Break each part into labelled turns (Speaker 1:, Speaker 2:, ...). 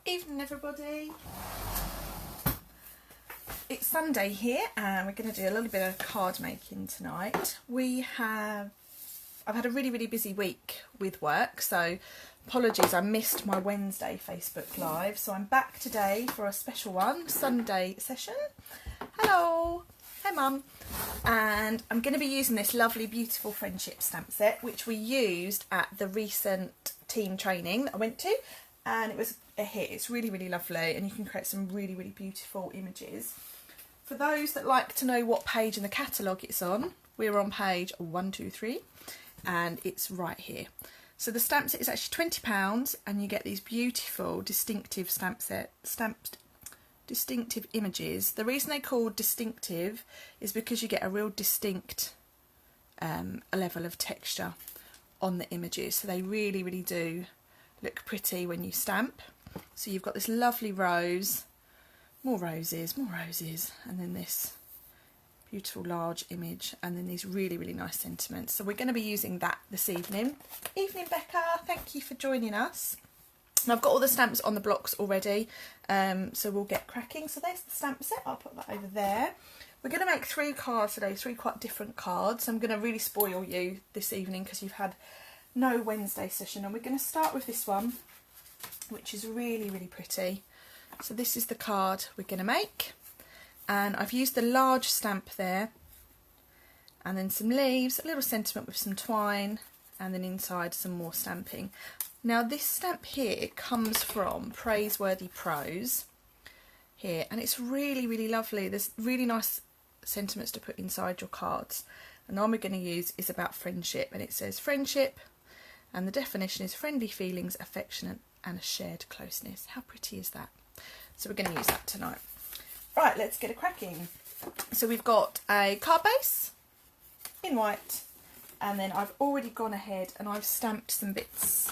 Speaker 1: Evening everybody. It's Sunday here and we're going to do a little bit of card making tonight. I've had a really busy week with work, so apologies I missed my Wednesday Facebook Live, so I'm back today for a special one, Sunday session. Hello, hi Mum. And I'm going to be using this lovely Beutiful Friendship Stamp Set, which we used at the recent team training that I went to, and it was a hit. It's really lovely and you can create some really beautiful images. For those that like to know what page in the catalogue it's on, we're on page 123 and it's right here. So the stamp set is actually £20 and you get these beautiful distinctive distinctive images. The reason they're called distinctive is because you get a real distinct level of texture on the images, so they really do look pretty when you stamp. So you've got this lovely rose, more roses, and then this beautiful large image, and then these really nice sentiments. So we're going to be using that this evening. Evening Becca, thank you for joining us. And I've got all the stamps on the blocks already, so we'll get cracking. So there's the stamp set, I'll put that over there. We're going to make 3 cards today, 3 quite different cards. I'm going to really spoil you this evening because you've had no Wednesday session, and we're going to start with this one, which is really pretty. So this is the card we're going to make, and I've used the large stamp there, and then some leaves, a little sentiment with some twine, and then inside some more stamping. Now this stamp here comes from Praiseworthy Prose here, and it's really lovely. There's really nice sentiments to put inside your cards, and the one we're going to use is about friendship, and it says friendship, and the definition is friendly feelings, affection and a shared closeness. How pretty is that? So we're going to use that tonight. Right, let's get a cracking. So we've got a card base in white, and then I've already gone ahead and I've stamped some bits.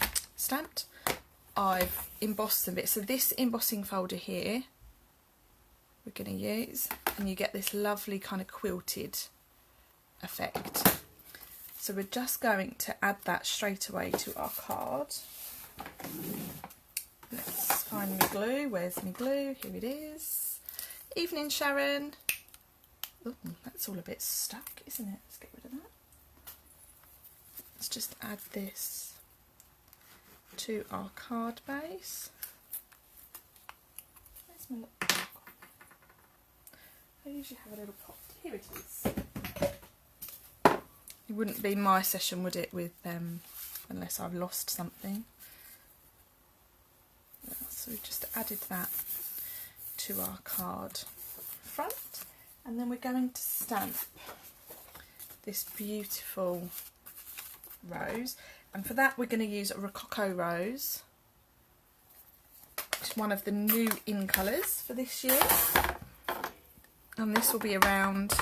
Speaker 1: I've embossed some bits. So this embossing folder here we're going to use, and you get this lovely kind of quilted effect. So we're just going to add that straight away to our card. Let's find my glue. Where's my glue? Here it is. Evening, Sharon. Ooh, that's all a bit stuck, isn't it? Let's get rid of that. Let's just add this to our card base. Where's my little pot? I usually have a little pot. Here it is. It wouldn't be my session, would it, with unless I've lost something. So we've just added that to our card front, and then we're going to stamp this beautiful rose, and for that we're going to use a Rococo Rose, which is one of the new in colours for this year, and this will be around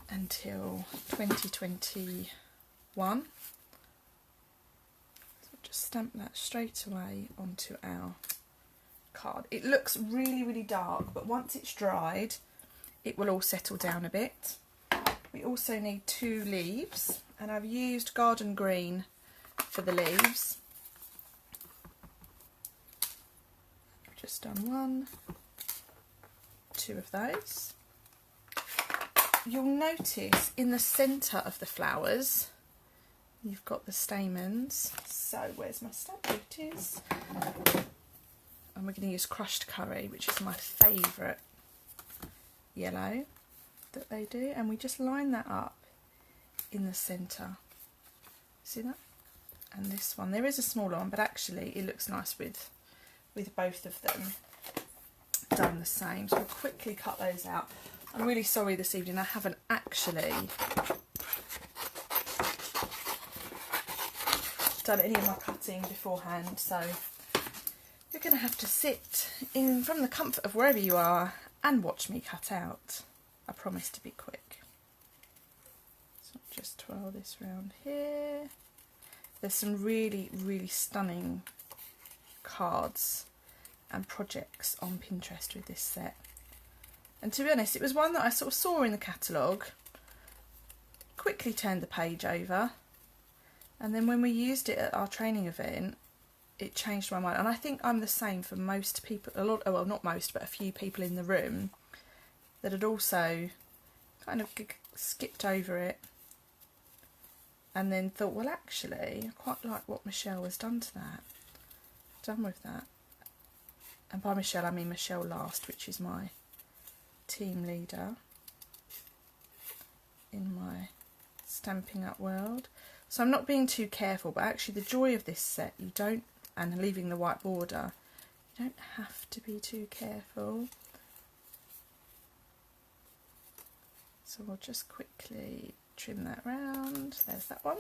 Speaker 1: until 2021. Stamp that straight away onto our card. It looks really dark, but once it's dried it will all settle down a bit. We also need 2 leaves, and I've used garden green for the leaves. I've just done 1, 2 of those. You'll notice in the centre of the flowers you've got the stamens. So where's my stamp? Here it is. And we're going to use crushed curry, which is my favourite yellow that they do, and we just line that up in the centre. See that? And this one, there is a smaller one, but actually it looks nice with both of them done the same. So we'll quickly cut those out. I'm really sorry this evening, I haven't actually done any of my cutting beforehand, so you're going to have to sit in from the comfort of wherever you are and watch me cut out. I promise to be quick. So just twirl this around here. There's some really stunning cards and projects on Pinterest with this set, and to be honest it was one that I sort of saw in the catalogue, quickly turned the page over, and then when we used it at our training event it changed my mind. And I think I'm the same for most people, a lot, well, not most, but a few people in the room that had also kind of skipped over it and then thought, well, actually, I quite like what Michelle has done to that, done with that. And by Michelle, I mean Michelle Last, which is my team leader in my Stampin' Up world. So I'm not being too careful, but actually the joy of this set, you don't, and leaving the white border, you don't have to be too careful. So we'll just quickly trim that round. There's that one.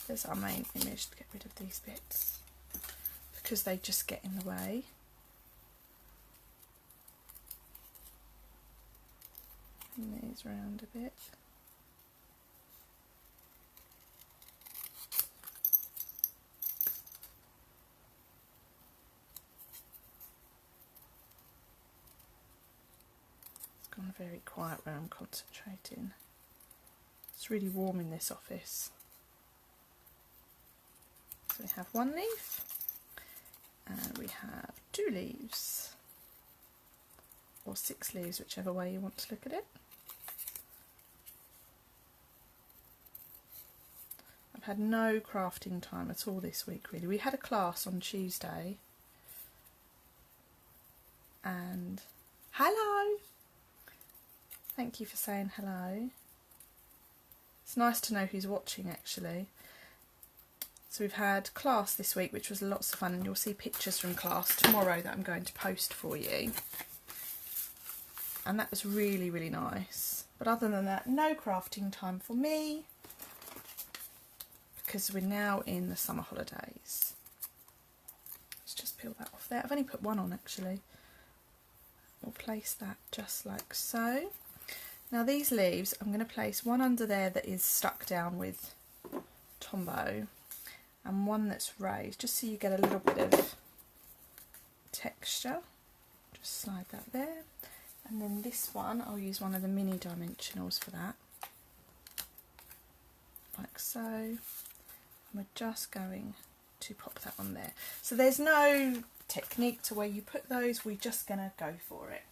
Speaker 1: There's our main image. To get rid of these bits because they just get in the way. And these round a bit. It's gone very quiet where I'm concentrating. It's really warm in this office. So we have one leaf and we have 2 leaves, or 6 leaves, whichever way you want to look at it. I've had no crafting time at all this week really. We had a class on Tuesday and hello! Thank you for saying hello. It's nice to know who's watching actually. So we've had class this week, which was lots of fun, and you'll see pictures from class tomorrow that I'm going to post for you. And that was really, really nice. But other than that, no crafting time for me, because we're now in the summer holidays. Let's just peel that off there. I've only put one on actually. We'll place that just like so. Now these leaves, I'm going to place one under there that is stuck down with Tombow, and one that's raised, just so you get a little bit of texture. Just slide that there. And then this one, I'll use one of the mini dimensionals for that. Like so. And we're just going to pop that on there. So there's no technique to where you put those, we're just going to go for it.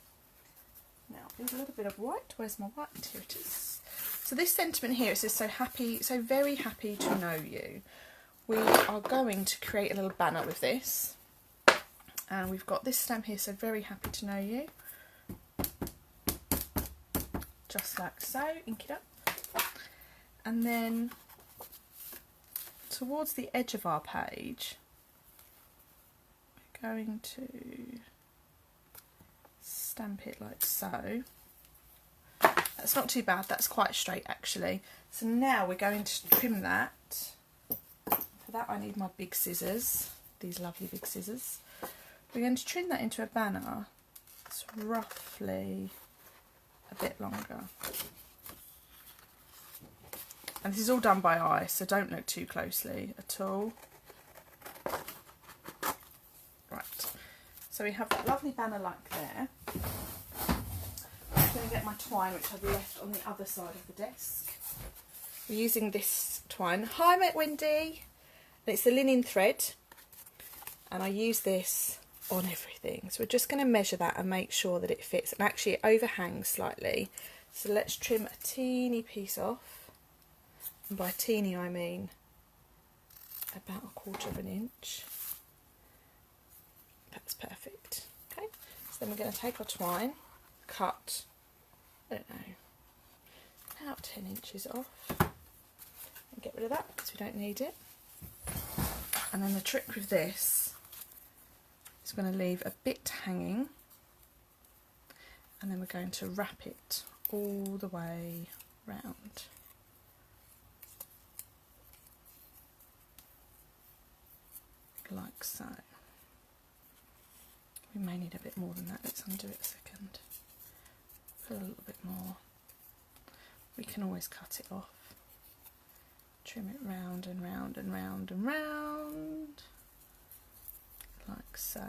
Speaker 1: Now, there's a little bit of white. Where's my white? Here it is. So this sentiment here, it says, so happy, so very happy to know you. We are going to create a little banner with this. And we've got this stamp here, so very happy to know you. Just like so, ink it up. And then towards the edge of our page, we're going to stamp it like so. That's not too bad, that's quite straight actually. So now we're going to trim that. For that I need my big scissors, these lovely big scissors. We're going to trim that into a banner. It's roughly a bit longer. And this is all done by eye, so don't look too closely at all. Right, so we have that lovely banner like there. I'm going to get my twine, which I've left on the other side of the desk. We're using this twine. Hi, mate Wendy. And it's the linen thread, and I use this on everything. So we're just going to measure that and make sure that it fits, and actually it overhangs slightly. So let's trim a teeny piece off, and by teeny I mean about 1/4 of an inch. That's perfect. Okay, so then we're going to take our twine, cut, I don't know, about 10 inches off, and get rid of that because we don't need it. And then the trick with this is going to leave a bit hanging, and then we're going to wrap it all the way round. Like so. We may need a bit more than that. Let's undo it a second. Put a little bit more. We can always cut it off. Trim it round and round and round and round. Like so.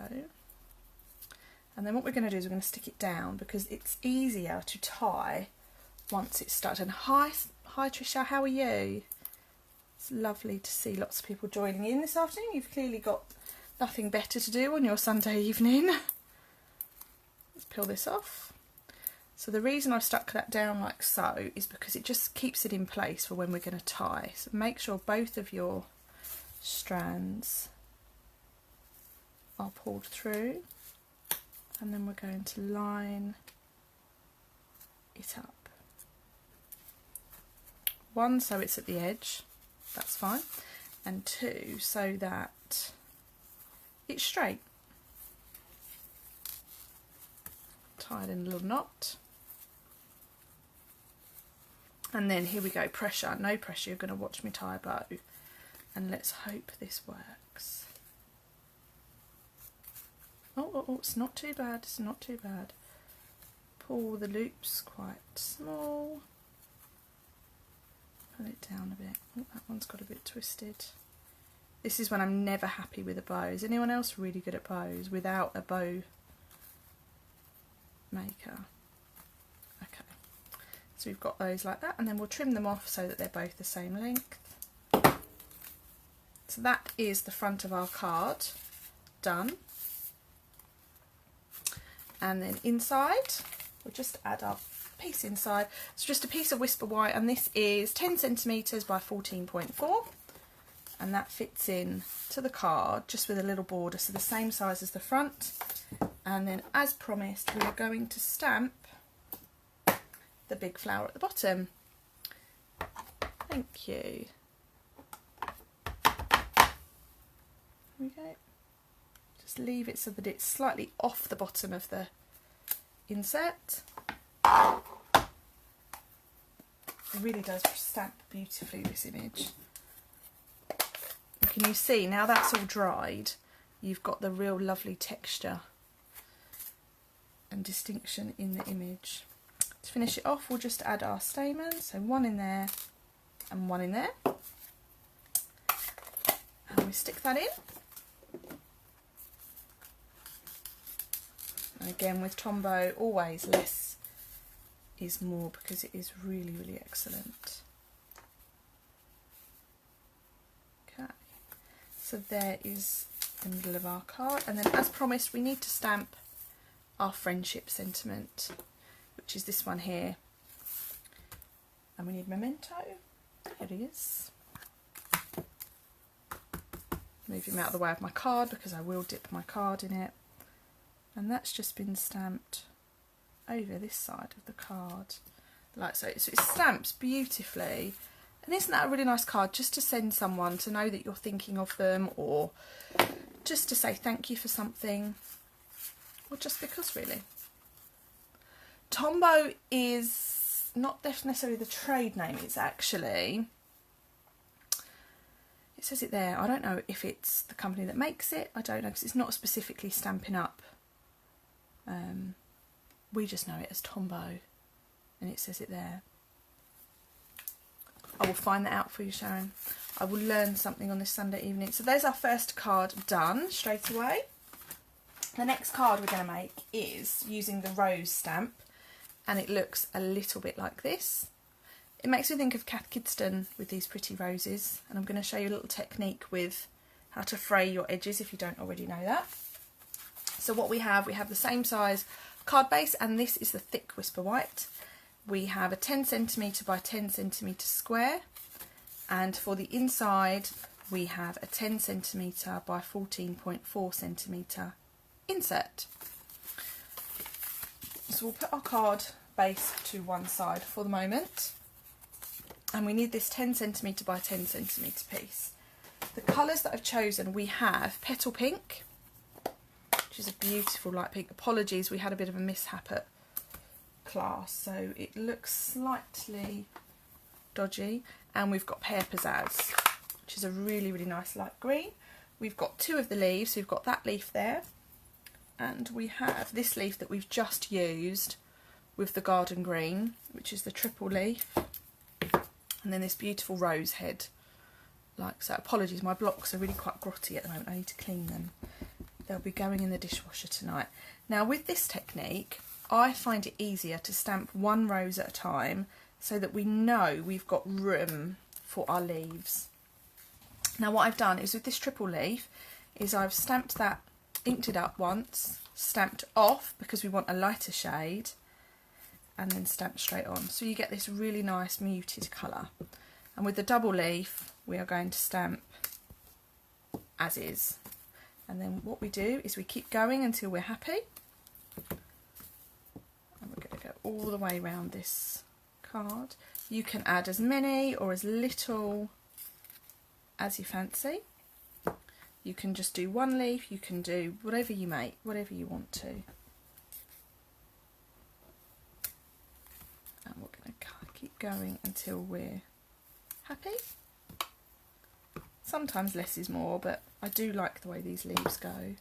Speaker 1: And then what we're going to do is we're going to stick it down because it's easier to tie once it's stuck. And hi Trisha, how are you? It's lovely to see lots of people joining in this afternoon. You've clearly got nothing better to do on your Sunday evening. Let's peel this off. So the reason I stuck that down like so is because it just keeps it in place for when we're going to tie. So make sure both of your strands are pulled through, and then we're going to line it up. One, so it's at the edge, that's fine, and two, so that it's straight. Tie it in a little knot. And then here we go, pressure, no pressure, you're going to watch me tie a bow. And let's hope this works. Oh, it's not too bad, it's not too bad. Pull the loops quite small. Pull it down a bit. Oh, that one's got a bit twisted. This is when I'm never happy with a bow. Is anyone else really good at bows without a bow maker? Okay, so we've got those like that, and then we'll trim them off so that they're both the same length. So that is the front of our card done. And then inside, we'll just add our piece inside. It's just a piece of Whisper White, and this is 10 centimetres by 14.4, and that fits in to the card just with a little border, so the same size as the front. And then, as promised, we are going to stamp the big flower at the bottom. Thank you. There we go. Just leave it so that it's slightly off the bottom of the insert. It really does stamp beautifully, this image. And can you see, now that's all dried, you've got the real lovely texture and distinction in the image. To finish it off, we'll just add our stamen, so one in there and one in there. And we stick that in. And again, with Tombow, always less is more, because it is really, really excellent. Okay, so there is the middle of our card, and then as promised, we need to stamp our friendship sentiment, which is this one here. And we need memento. Here it is. Move him out of the way of my card because I will dip my card in it. And that's just been stamped over this side of the card, like so. So it stamps beautifully. And isn't that a really nice card, just to send someone to know that you're thinking of them, or just to say thank you for something, or just because, really. Tombow is not necessarily the trade name, it's actually, it says it there, I don't know if it's the company that makes it, I don't know, because it's not specifically Stampin' Up. We just know it as Tombow, and it says it there. I will find that out for you, Sharon. I will learn something on this Sunday evening. So there's our first card done straight away. The next card we're going to make is using the rose stamp, and it looks a little bit like this. It makes me think of Kath Kidston with these pretty roses, and I'm going to show you a little technique with how to fray your edges if you don't already know that. So what we have the same size card base, and this is the thick Whisper White. We have a 10 centimetre by 10 centimetre square, and for the inside we have a 10 centimetre by 14.4 centimetre insert. So we'll put our card base to one side for the moment, and we need this 10 centimetre by 10 centimetre piece. The colours that I've chosen, we have Petal Pink, which is a beautiful light pink. Apologies, we had a bit of a mishap at class, so it looks slightly dodgy. And we've got Pear Pizzazz, which is a really, really nice light green. We've got two of the leaves, so we've got that leaf there, and we have this leaf that we've just used with the garden green, which is the triple leaf, and then this beautiful rose head, like so. Apologies, my blocks are really quite grotty at the moment, I need to clean them. They'll be going in the dishwasher tonight. Now with this technique, I find it easier to stamp one rose at a time so that we know we've got room for our leaves. Now what I've done is with this triple leaf is I've stamped that, inked it up once, stamped off because we want a lighter shade, and then stamped straight on. So you get this really nice muted colour. And with the double leaf we are going to stamp as is. And then what we do is we keep going until we're happy. And we're going to go all the way around this card. You can add as many or as little as you fancy. You can just do one leaf, you can do whatever you make, whatever you want to. And we're going to keep going until we're happy. Sometimes less is more, but I do like the way these leaves go.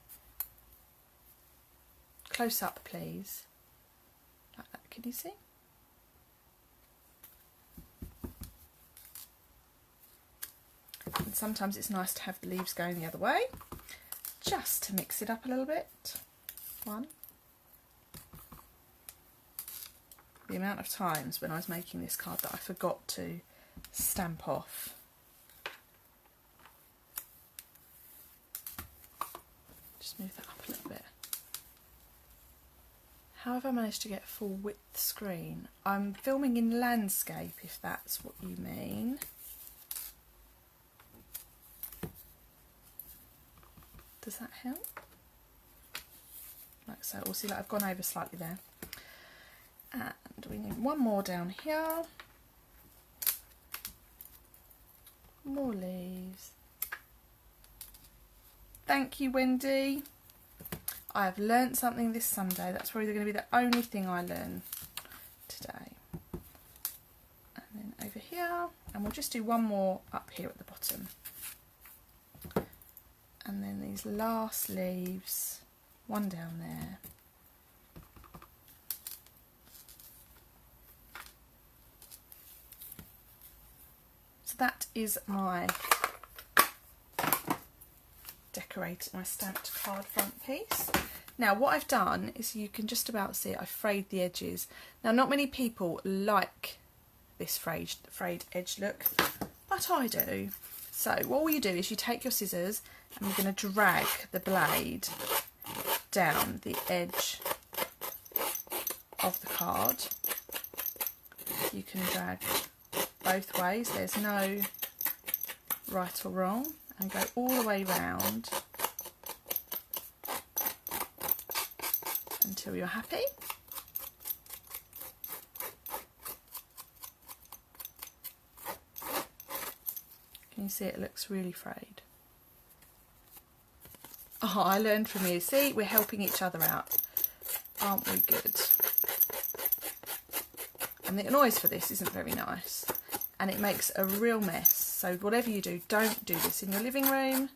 Speaker 1: Close up, please. Like that, can you see? And sometimes it's nice to have the leaves going the other way, just to mix it up a little bit. One. The amount of times when I was making this card that I forgot to stamp off. Just move that up a little bit. How have I managed to get full width screen? I'm filming in landscape, if that's what you mean. Does that help? Like so. We'll see, like I've gone over slightly there. And we need one more down here. More leaves. Thank you, Wendy. I have learnt something this Sunday. That's probably going to be the only thing I learn today. And then over here, and we'll just do one more up here at the bottom. And then these last leaves, one down there. So that is my my stamped card front piece. Now what I've done is, you can just about see it, I've frayed the edges. Now not many people like this frayed edge look, but I do. So what you do is you take your scissors and you're going to drag the blade down the edge of the card. You can drag both ways, there's no right or wrong, and go all the way round until you're happy. Can you see it looks really frayed? Oh, I learned from you. See, we're helping each other out. Aren't we good? And the noise for this isn't very nice. And it makes a real mess. So whatever you do, don't do this in your living room.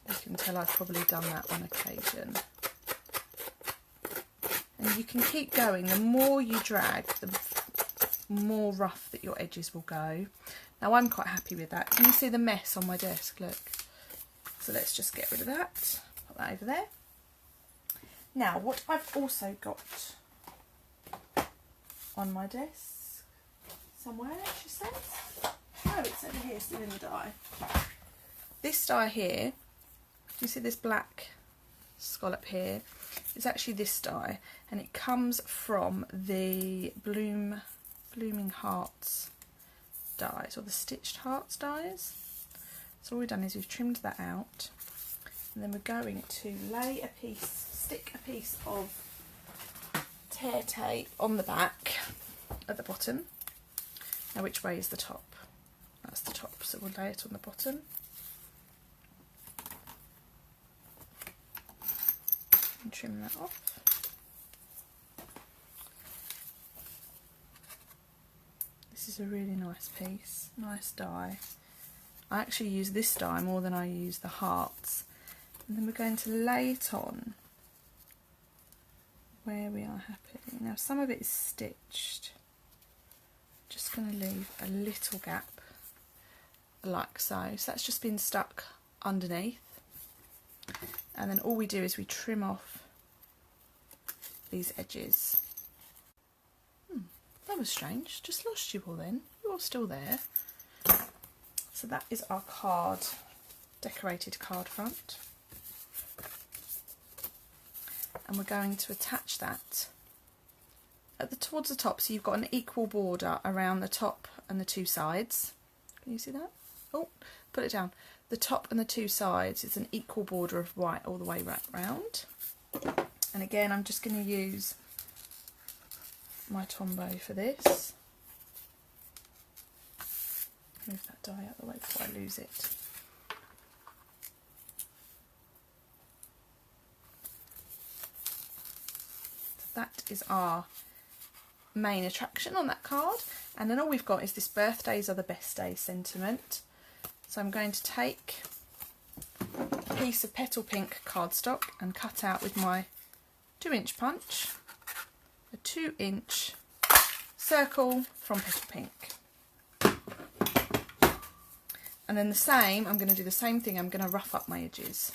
Speaker 1: You can tell I've probably done that on occasion. And you can keep going. The more you drag, the more rough that your edges will go. Now I'm quite happy with that. Can you see the mess on my desk? Look. So let's just get rid of that. Put that over there. Now what I've also got on my desk somewhere, she says. Oh, it's over here, still in the die. This die here, you see this black scallop here, it's actually this die, and it comes from the Blooming Hearts dies, or the Stitched Hearts dies. So all we've done is we've trimmed that out, and then we're going to stick a piece of tear tape on the back at the bottom. Now which way is the top? That's the top, so we'll lay it on the bottom. And trim that off. This is a really nice piece, nice die. I actually use this die more than I use the hearts. And then we're going to lay it on where we are happy. Now some of it is stitched. Just going to leave a little gap like so. So that's just been stuck underneath. And then all we do is we trim off these edges. That was strange. Just lost you all then. You're all still there. So that is our card, decorated card front. And we're going to attach that towards the top, so you've got an equal border around the top and the two sides. Can you see that? Oh, put it down. The top and the two sides is an equal border of white all the way round. And again, I'm just going to use my Tombow for this. Move that die out of the way before I lose it. So that is our main attraction on that card, and then all we've got is this birthdays are the best days sentiment. So I'm going to take a piece of petal pink cardstock and cut out with my 2-inch punch a 2-inch circle from petal pink, and then I'm going to do the same thing. I'm going to rough up my edges.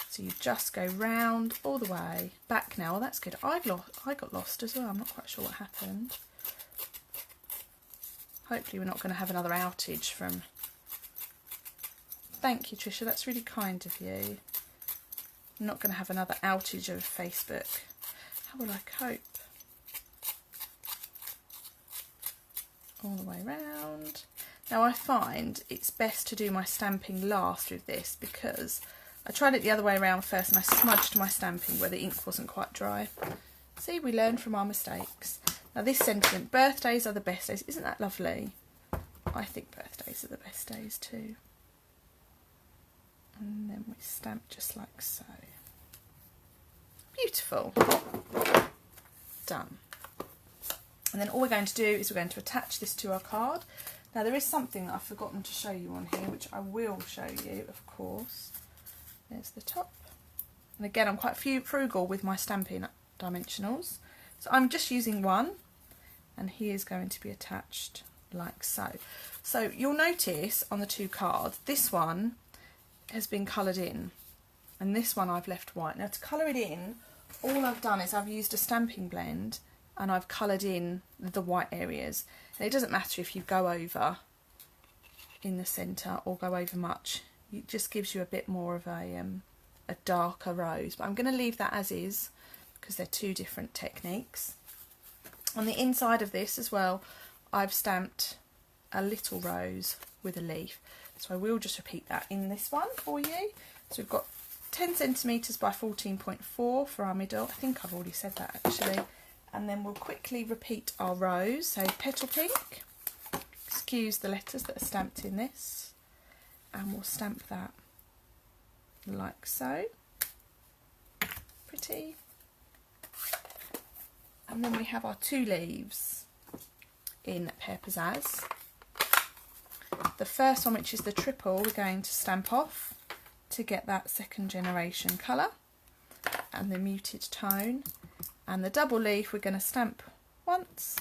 Speaker 1: So you just go round all the way back now. Well, that's good. I got lost as well. I'm not quite sure what happened. Hopefully we're not going to have another outage from... Thank you, Tricia. That's really kind of you. I'm not going to have another outage of Facebook. How will I cope? All the way round. Now I find it's best to do my stamping last with this, because I tried it the other way around first and I smudged my stamping where the ink wasn't quite dry. See, we learn from our mistakes. Now this sentiment, birthdays are the best days. Isn't that lovely? I think birthdays are the best days too. And then we stamp just like so. Beautiful. Done. And then all we're going to do is we're going to attach this to our card. Now there is something that I've forgotten to show you on here, which I will show you, of course. There's the top. And again, I'm quite frugal with my Stampin' dimensionals. So I'm just using one, and he is going to be attached like so. So you'll notice on the two cards, this one has been coloured in, and this one I've left white. Now to colour it in, all I've done is I've used a stamping blend and I've coloured in the white areas. And it doesn't matter if you go over in the centre or go over much. It just gives you a bit more of a darker rose, but I'm going to leave that as is because they're two different techniques. On the inside of this as well, I've stamped a little rose with a leaf, so I will just repeat that in this one for you. So we've got 10 centimetres by 14.4 for our middle. I think I've already said that actually. And then we'll quickly repeat our rose. So petal pink, excuse the letters that are stamped in this, and we'll stamp that like so. Pretty. And then we have our two leaves in Pear Pizzazz. The first one, which is the triple, we're going to stamp off to get that second generation colour and the muted tone. And the double leaf we're going to stamp once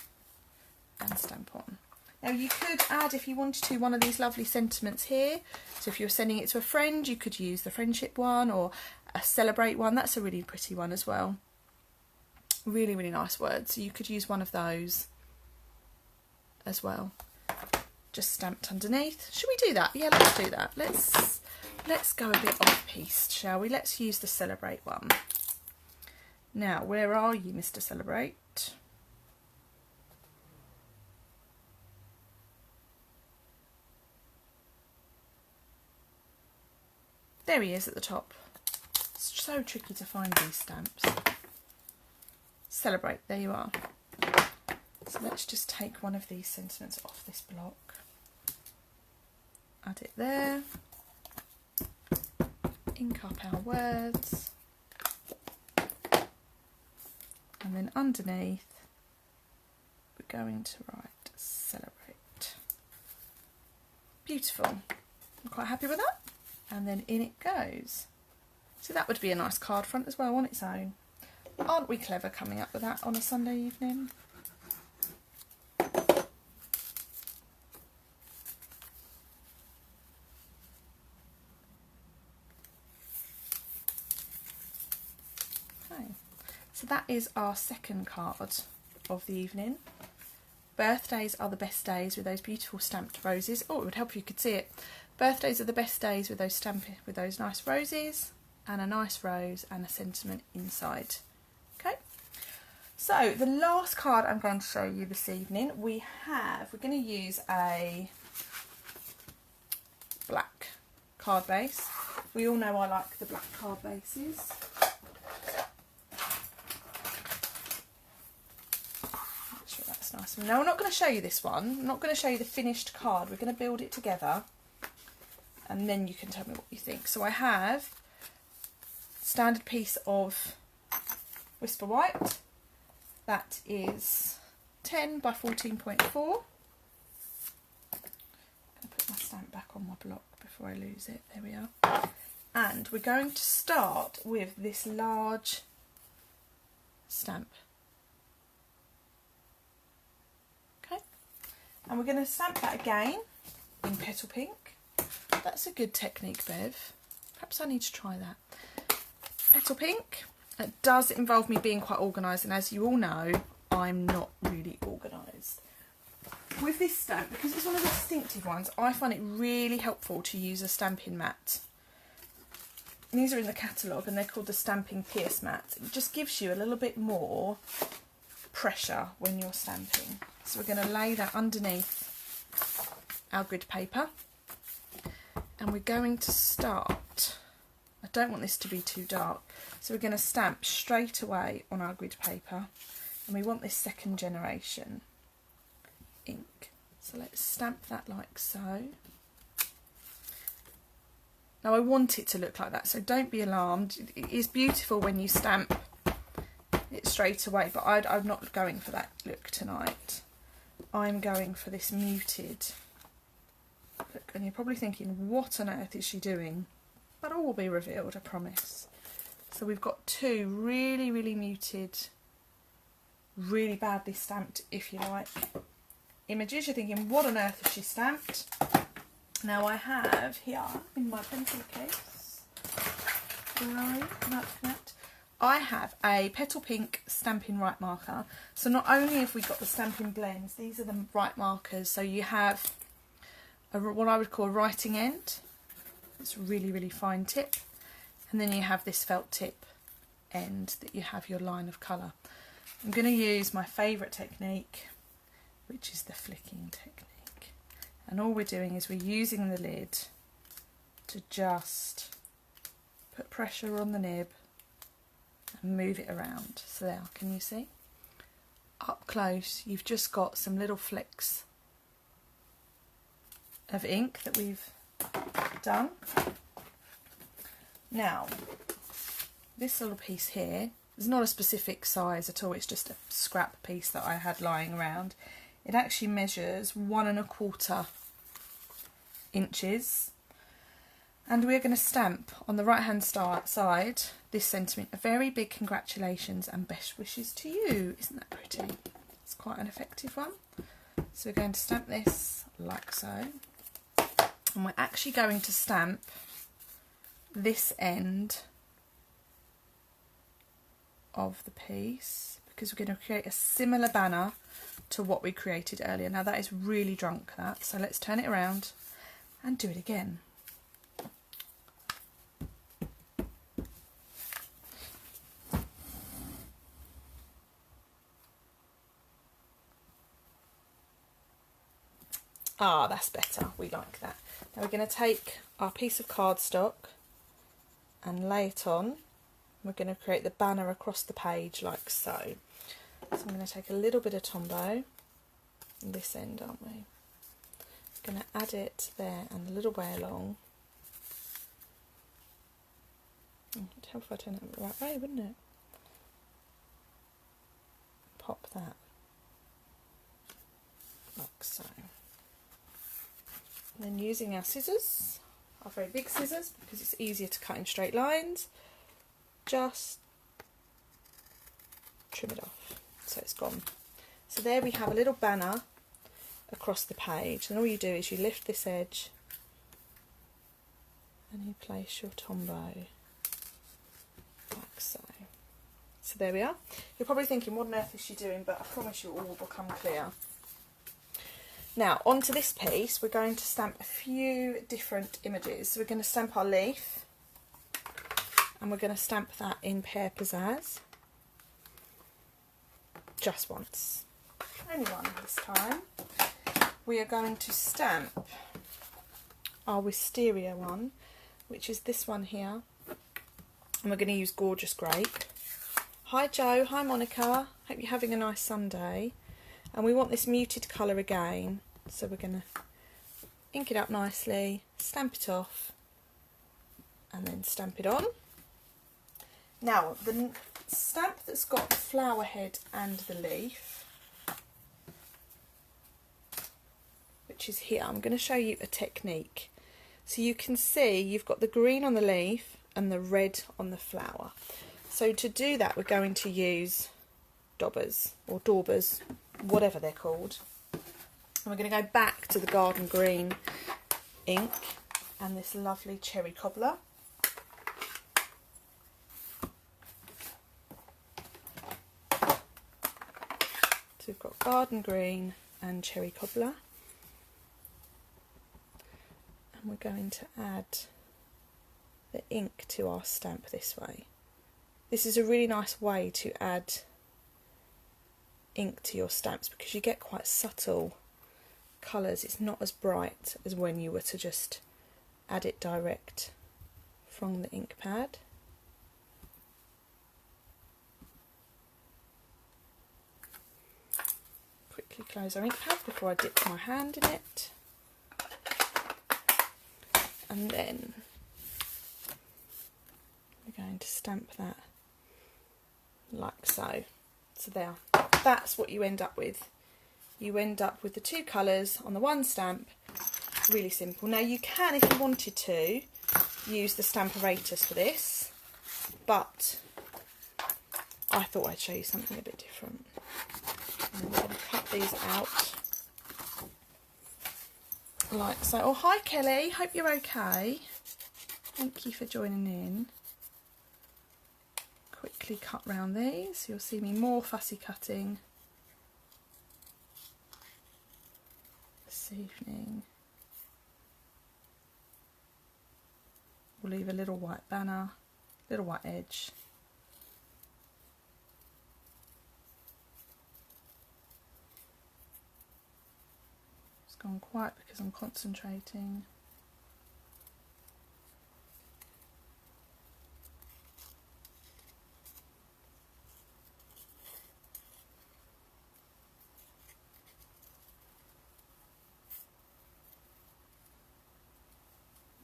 Speaker 1: and stamp on. Now you could add, if you wanted to, one of these lovely sentiments here. So if you're sending it to a friend, you could use the friendship one or a celebrate one. That's a really pretty one as well. Really, really nice words. So you could use one of those as well. Just stamped underneath. Should we do that? Yeah, let's do that. Let's go a bit off-piste, shall we? Let's use the celebrate one. Now, where are you, Mr. Celebrate? There he is at the top. It's so tricky to find these stamps. Celebrate, there you are. So let's just take one of these sentiments off this block. Add it there. Ink up our words. And then underneath, we're going to write celebrate. Beautiful. I'm quite happy with that. And then in it goes. So that would be a nice card front as well on its own. Aren't we clever coming up with that on a Sunday evening? So that is our second card of the evening. Birthdays are the best days with those beautiful stamped roses. Oh, it would help if you could see it. Birthdays are the best days with those nice roses, and a nice rose and a sentiment inside. Okay. So the last card I'm going to show you this evening, we're going to use a black card base. We all know I like the black card bases. Make sure that's nice. Now I'm not going to show you this one. I'm not going to show you the finished card. We're going to build it together and then you can tell me what you think. So I have a standard piece of Whisper White. That is 10 by 14.4. I'm going to put my stamp back on my block before I lose it. There we are. And we're going to start with this large stamp. Okay. And we're going to stamp that again in Petal Pink. That's a good technique, Bev. Perhaps I need to try that. Petal Pink. It does involve me being quite organised, and as you all know, I'm not really organised. With this stamp, because it's one of the distinctive ones, I find it really helpful to use a stamping mat. And these are in the catalogue and they're called the Stamping Pierce Mat. It just gives you a little bit more pressure when you're stamping. So we're going to lay that underneath our grid paper. And we're going to start, I don't want this to be too dark, so we're going to stamp straight away on our grid paper, and we want this second generation ink. So let's stamp that like so. Now I want it to look like that, so don't be alarmed. It is beautiful when you stamp it straight away, but I'm not going for that look tonight. I'm going for this muted look, and you're probably thinking, what on earth is she doing? But all will be revealed, I promise. So we've got two really, really muted, really badly stamped, if you like, images. You're thinking, what on earth has she stamped? Now I have here in my pencil case, I have a Petal Pink Stampin' Right marker. So not only have we got the stamping blends, these are the right markers. So you have what I would call a writing end. It's a really, really fine tip. And then you have this felt tip end that you have your line of colour. I'm going to use my favourite technique, which is the flicking technique. And all we're doing is we're using the lid to just put pressure on the nib and move it around. So there, can you see? Up close, you've just got some little flicks of ink that we've done. Now, this little piece here is not a specific size at all, it's just a scrap piece that I had lying around. It actually measures 1¼ inches, and we're going to stamp on the right hand side this sentiment: a very big congratulations and best wishes to you. Isn't that pretty? It's quite an effective one. So we're going to stamp this like so, and we're actually going to stamp this end of the piece because we're going to create a similar banner to what we created earlier. Now that is really drunk, that, so let's turn it around and do it again. Ah, that's better, we like that. Now we're going to take our piece of cardstock and lay it on. We're going to create the banner across the page like so. So I'm going to take a little bit of Tombow on this end, aren't we? Going to add it there and a little way along. It'd help if I turn it the right way, wouldn't it? Pop that like so. And then using our scissors, our very big scissors, because it's easier to cut in straight lines, just trim it off so it's gone. So there we have a little banner across the page, and all you do is you lift this edge and you place your Tombow like so. So there we are. You're probably thinking, what on earth is she doing? But I promise you all will become clear Now onto this piece, we're going to stamp a few different images. So we're going to stamp our leaf, and we're going to stamp that in Pear Pizzazz. Just once, only one this time. We are going to stamp our wisteria one, which is this one here, and we're going to use Gorgeous Grape. Hi Joe, hi Monica, hope you're having a nice Sunday. And we want this muted colour again, so we're going to ink it up nicely, stamp it off, and then stamp it on. Now, the stamp that's got the flower head and the leaf, which is here, I'm going to show you a technique. So you can see you've got the green on the leaf and the red on the flower. So to do that, we're going to use daubers or daubers, whatever they're called. And we're going to go back to the garden green ink and this lovely cherry cobbler. So we've got garden green and cherry cobbler. And we're going to add the ink to our stamp this way. This is a really nice way to add ink to your stamps because you get quite subtle colours. It's not as bright as when you were to just add it direct from the ink pad. Quickly close our ink pad before I dip my hand in it. And then we're going to stamp that like so. So there, that's what you end up with. You end up with the two colours on the one stamp. Really simple. Now you can, if you wanted to, use the Stamparatus for this, but I thought I'd show you something a bit different. And I'm going to cut these out like so. Oh, hi Kelly, hope you're okay. Thank you for joining in. Quickly cut round these. You'll see me more fussy cutting this evening. We'll leave a little white banner, little white edge. It's gone quiet because I'm concentrating.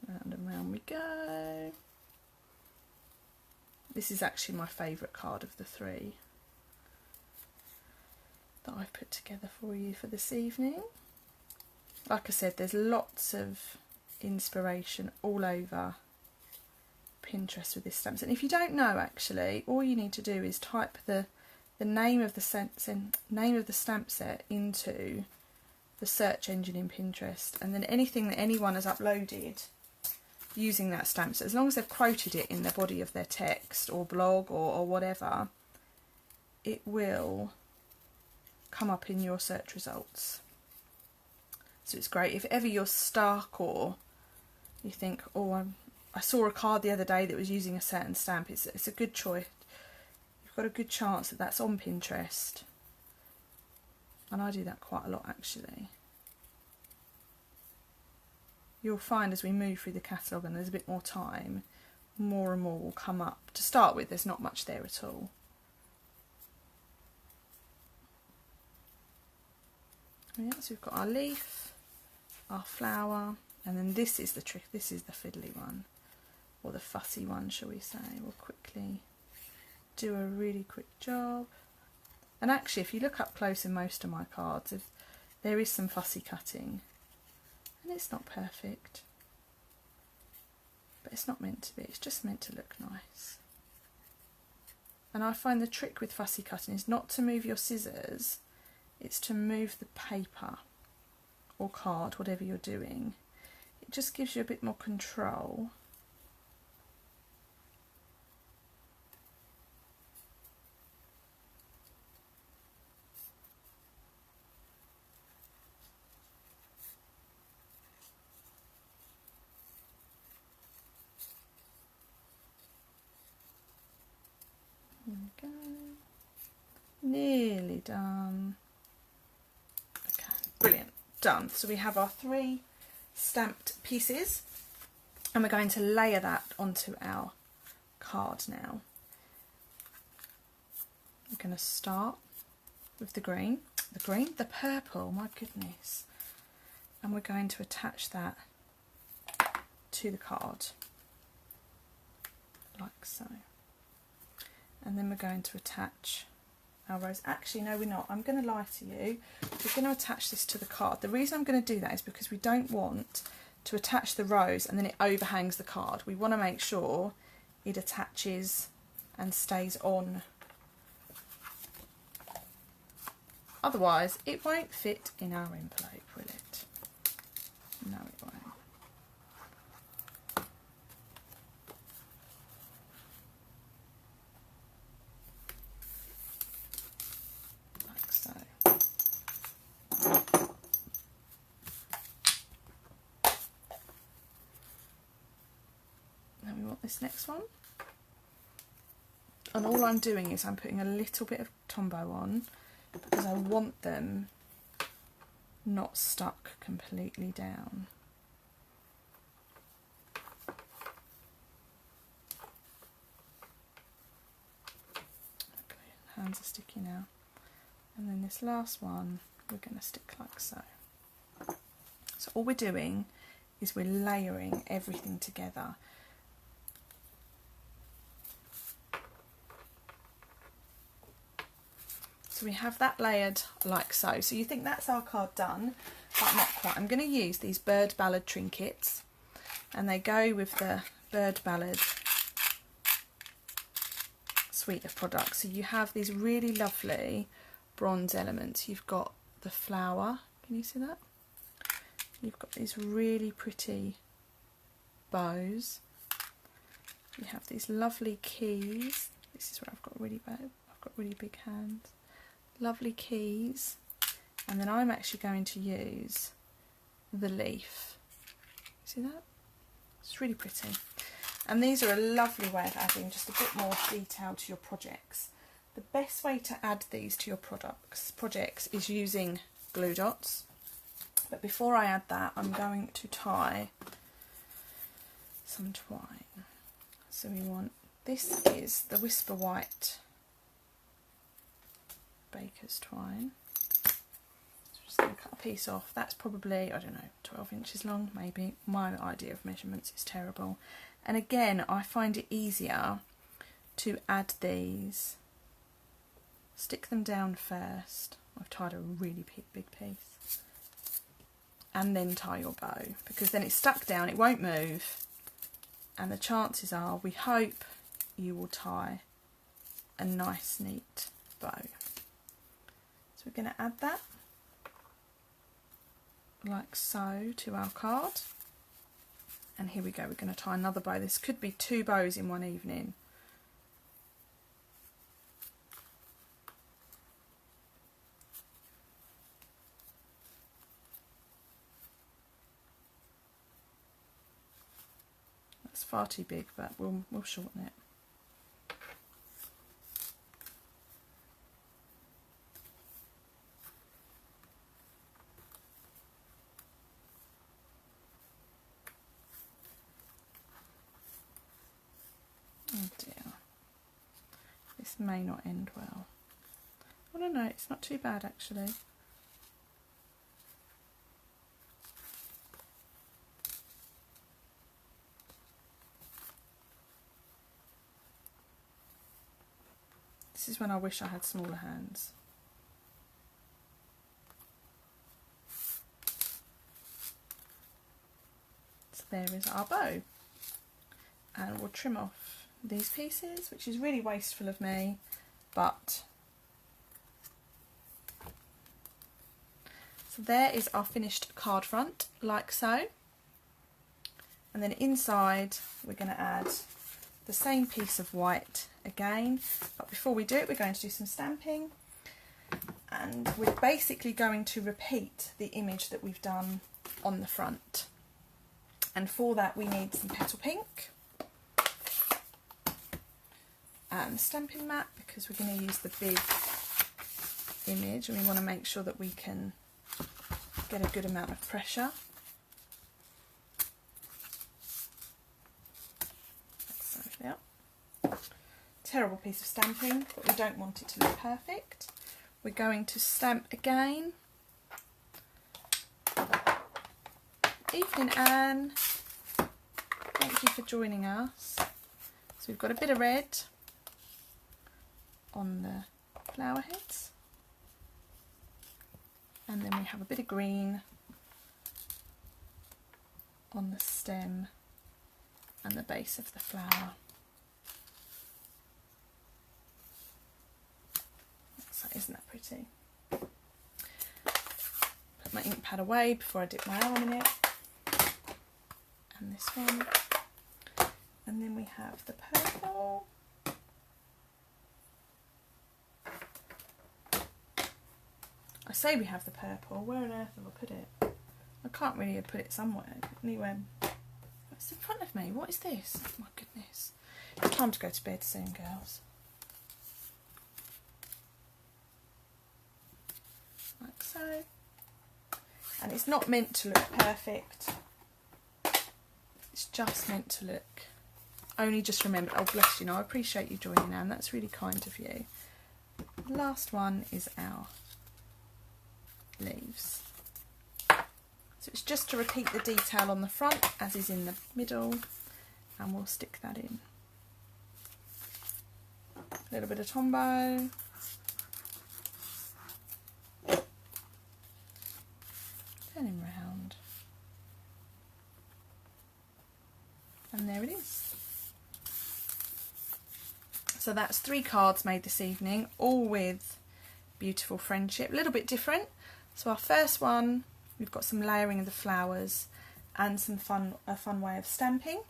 Speaker 1: Round and round we go. This is actually my favourite card of the three that I've put together for you for this evening. Like I said, there's lots of inspiration all over Pinterest with this stamp set. And if you don't know, actually, all you need to do is type the name of the stamp set into the search engine in Pinterest, and then anything that anyone has uploaded using that stamp set, as long as they've quoted it in the body of their text or blog or whatever, it will come up in your search results. So it's great if ever you're stuck or you think, oh, I saw a card the other day that was using a certain stamp. It's a good choice. You've got a good chance that that's on Pinterest, and I do that quite a lot actually. You'll find as we move through the catalogue and there's a bit more time, more and more will come up. To start with, there's not much there at all. Yeah, so we've got our leaf, our flower, and then this is the trick. This is the fiddly one, or the fussy one, shall we say. We'll quickly do a really quick job. And actually, if you look up close in most of my cards, there is some fussy cutting. And it's not perfect, but it's not meant to be, it's just meant to look nice. And I find the trick with fussy cutting is not to move your scissors, it's to move the paper or card, whatever you're doing. It just gives you a bit more control. nearly done. Okay, brilliant, done. So we have our 3 stamped pieces, and we're going to layer that onto our card now. We're going to start with the purple, my goodness, and we're going to attach that to the card like so, and then we're going to attach our rose. Actually no, we're not, I'm going to lie to you, we're going to attach this to the card. The reason I'm going to do that is because we don't want to attach the rose and then it overhangs the card. We want to make sure it attaches and stays on, otherwise it won't fit in our envelope, will it? No, it won't. Like so. Then we want this next one. And all I'm doing is I'm putting a little bit of Tombow on because I want them not stuck completely down. Okay, hands are sticky now. And then this last one we're going to stick like so. So all we're doing is we're layering everything together. So we have that layered like so. So you think that's our card done, but not quite. I'm going to use these Bird Ballad trinkets, and they go with the Bird Ballad suite of products. So you have these really lovely bronze elements. You've got the flower, can you see that? You've got these really pretty bows. You have these lovely keys. This is where I've got really big hands. Lovely keys, and then I'm actually going to use the leaf. See that? It's really pretty. And these are a lovely way of adding just a bit more detail to your projects. The best way to add these to your projects is using glue dots. But before I add that, I'm going to tie some twine. So we want, this is the Whisper White baker's twine. So I'm just going to cut a piece off. That's probably, I don't know, 12 inches long maybe. My idea of measurements is terrible. And again, I find it easier to add these, stick them down first. I've tied a really big piece, and then tie your bow, because then it's stuck down, it won't move, and the chances are, we hope, you will tie a nice neat bow. So we're going to add that like so to our card, and here we go, we're going to tie another bow. This could be 2 bows in one evening. That's far too big, but we'll shorten it. Oh dear, this may not end well. Oh no, it's not too bad actually. This is when I wish I had smaller hands. So there is our bow, and we'll trim off these pieces, which is really wasteful of me, but so there is our finished card front like so. And then inside we're going to add the same piece of white again, but before we do it we're going to do some stamping, and we're basically going to repeat the image that we've done on the front, and for that we need some petal pink and Stampin' mat, because we're going to use the big image, and we want to make sure that we can get a good amount of pressure. So, yeah. Terrible piece of stamping, but we don't want it to look perfect. We're going to stamp again. Evening, Anne. Thank you for joining us. So we've got a bit of red on the flower heads, and then we have a bit of green on the stem and the base of the flower. So isn't that pretty? Put my ink pad away before I dip my arm in it. And this one. And then we have the purple. I say we have the purple. Where on earth have I put it? I can't really put it somewhere. Anywhere. It's in front of me. What is this? Oh my goodness. It's time to go to bed soon, girls. Like so. And it's not meant to look perfect. It's just meant to look. Only just remember. Oh, bless you. No, I appreciate you joining, Anne. That's really kind of you. The last one is our leaves. So it's just to repeat the detail on the front as is in the middle, and we'll stick that in. A little bit of Tombow. Turn him round. And there it is. So that's 3 cards made this evening, all with Beutiful Friendship. A little bit different. So our first one, we've got some layering of the flowers and some a fun way of stamping.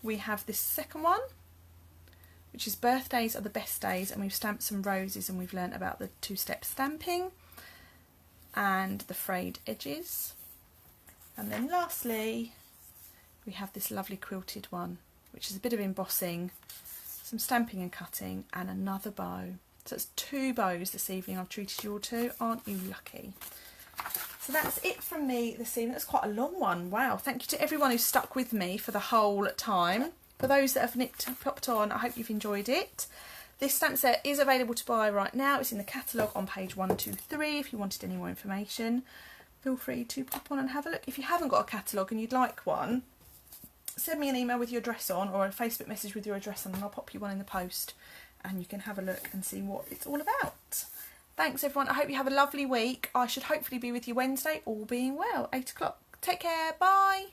Speaker 1: We have this second one, which is birthdays are the best days, and we've stamped some roses and we've learnt about the 2-step stamping and the frayed edges. And then lastly, we have this lovely quilted one, which is a bit of embossing, some stamping and cutting, and another bow. So it's 2 bows this evening I've treated you all to. Aren't you lucky? So that's it from me this evening. That's quite a long one. Wow. Thank you to everyone who's stuck with me for the whole time. For those that have popped on, I hope you've enjoyed it. This stamp set is available to buy right now. It's in the catalogue on page 123 if you wanted any more information. Feel free to pop on and have a look. If you haven't got a catalogue and you'd like one, send me an email with your address on, or a Facebook message with your address on, and I'll pop you one in the post and you can have a look and see what it's all about. Thanks everyone. I hope you have a lovely week. I should hopefully be with you Wednesday, all being well, 8 o'clock. Take care. Bye.